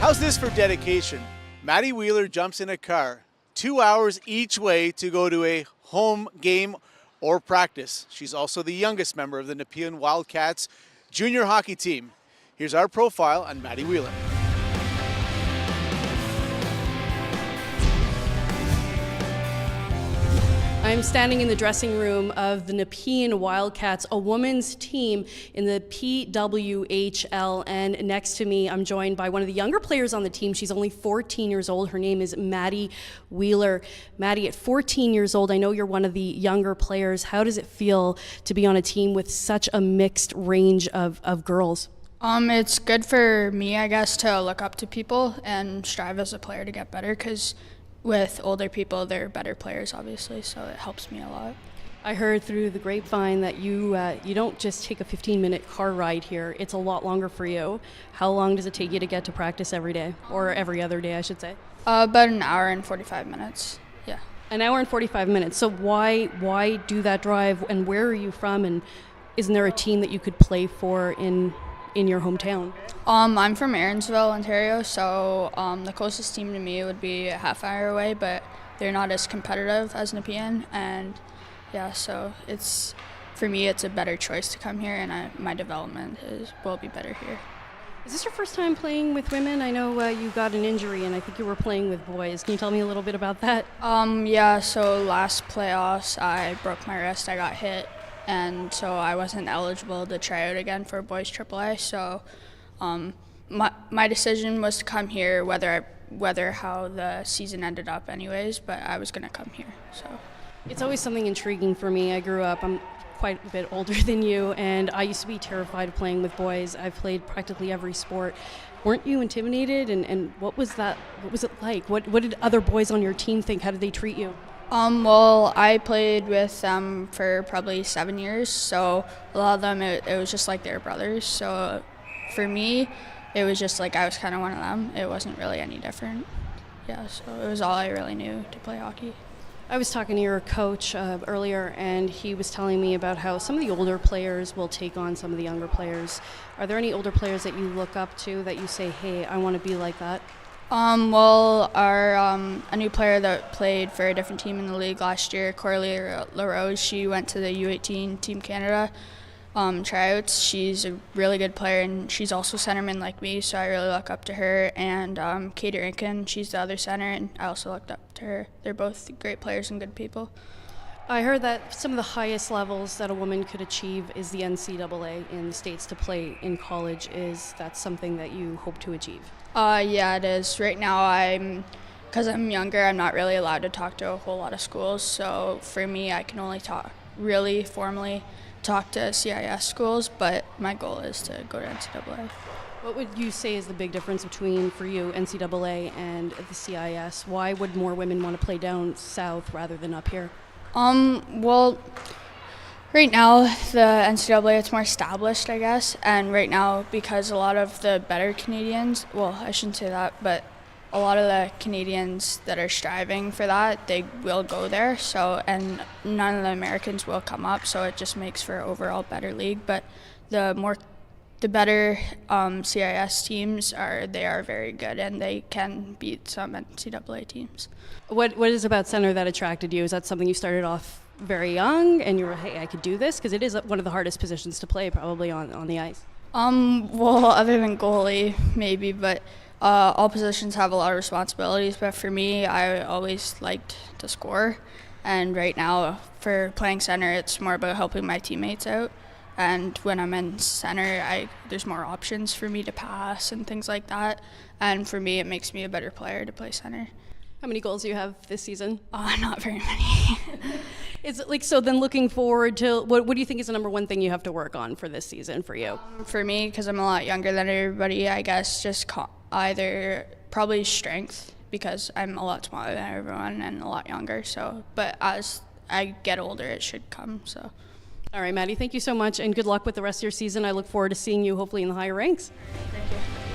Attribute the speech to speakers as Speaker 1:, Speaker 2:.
Speaker 1: How's this for dedication? Maddi Wheeler jumps in a car 2 hours each way to go to a home game or practice. She's also the youngest member of the Nepean Wildcats junior hockey team. Here's our profile on Maddi Wheeler.
Speaker 2: I'm standing in the dressing room of the Nepean Wildcats, a women's team in the PWHL, and next to me I'm joined by one of the younger players on the team. She's only 14 years old. Her name is Maddi Wheeler. Maddi, at 14 years old, I know you're one of the younger players. How does it feel to be on a team with such a mixed range of girls?
Speaker 3: It's good for me, I guess, to look up to people and strive as a player to get better, because with older people, they're better players, obviously, so it helps me a lot.
Speaker 2: I heard through the grapevine that you don't just take a 15-minute car ride here. It's a lot longer for you. How long does it take you to get to practice every day, or every other day, I should say?
Speaker 3: About an hour and 45 minutes, yeah.
Speaker 2: An hour and 45 minutes. So why do that drive, and where are you from, and isn't there a team that you could play for in your hometown?
Speaker 3: I'm from Erinsville, Ontario, so the closest team to me would be a half hour away, but they're not as competitive as Nepean, and yeah, so for me it's a better choice to come here, and my development will be better here.
Speaker 2: Is this your first time playing with women? I know you got an injury, and I think you were playing with boys. Can you tell me a little bit about that?
Speaker 3: Yeah, so last playoffs I broke my wrist, I got hit, and so I wasn't eligible to try out again for boys AAA. So my decision was to come here, whether how the season ended up anyways, but I was going to come here. So
Speaker 2: it's always something intriguing for me. I grew up, I'm quite a bit older than you, and I used to be terrified of playing with boys. I've played practically every sport. Weren't you intimidated, and what was it like? What did other boys on your team think? How did they treat you?
Speaker 3: Well, I played with them for probably 7 years, so a lot of them, it was just like they were brothers. So for me, it was just like I was kind of one of them. It wasn't really any different. Yeah, so it was all I really knew to play hockey.
Speaker 2: I was talking to your coach earlier, and he was telling me about how some of the older players will take on some of the younger players. Are there any older players that you look up to that you say, hey, I want to be like that?
Speaker 3: Well, a new player that played for a different team in the league last year, Coralie LaRose, she went to the U18 Team Canada tryouts. She's a really good player, and she's also centerman like me, so I really look up to her. And Katie Rinkin, she's the other center, and I also looked up to her. They're both great players and good people.
Speaker 2: I heard that some of the highest levels that a woman could achieve is the NCAA in the States to play in college. Is that something that you hope to achieve?
Speaker 3: Yeah, it is. Right now, because I'm younger, I'm not really allowed to talk to a whole lot of schools. So for me, I can only really formally talk to CIS schools, but my goal is to go to NCAA.
Speaker 2: What would you say is the big difference between, for you, NCAA and the CIS? Why would more women want to play down south rather than up here?
Speaker 3: Well, right now, the NCAA, it's more established, I guess, and right now, because a lot of the better Canadians, well, I shouldn't say that, but a lot of the Canadians that are striving for that, they will go there, so, and none of the Americans will come up, so it just makes for an overall better league, but the better CIS teams are very good, and they can beat some NCAA teams.
Speaker 2: What is about center that attracted you? Is that something you started off very young and you were, hey, I could do this? Because it is one of the hardest positions to play probably on the ice.
Speaker 3: Well, other than goalie, maybe, but all positions have a lot of responsibilities, but for me, I always liked to score, and right now, for playing center, it's more about helping my teammates out. And when I'm in center, there's more options for me to pass and things like that. And for me, it makes me a better player to play center.
Speaker 2: How many goals do you have this season?
Speaker 3: Not very many.
Speaker 2: Is it so then looking forward to, what do you think is the number one thing you have to work on for this season for you?
Speaker 3: For me, because I'm a lot younger than everybody, I guess just either probably strength, because I'm a lot smaller than everyone and a lot younger. So, but as I get older, it should come, so.
Speaker 2: All right, Maddi, thank you so much, and good luck with the rest of your season. I look forward to seeing you hopefully in the higher ranks.
Speaker 3: Thank you.